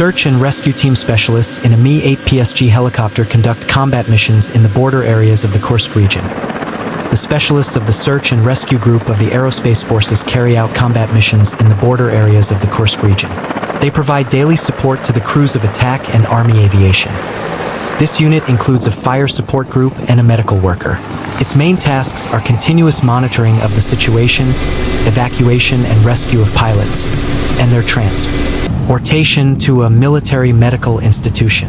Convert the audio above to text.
Search and rescue team specialists in a Mi-8PSG helicopter conduct combat missions in the border areas of the Kursk region. The specialists of the Search and Rescue Group of the Aerospace Forces carry out combat missions in the border areas of the Kursk region. They provide daily support to the crews of attack and Army aviation. This unit includes a fire support group and a medical worker. Its main tasks are continuous monitoring of the situation, evacuation and rescue of pilots, and their transportation to a military medical institution.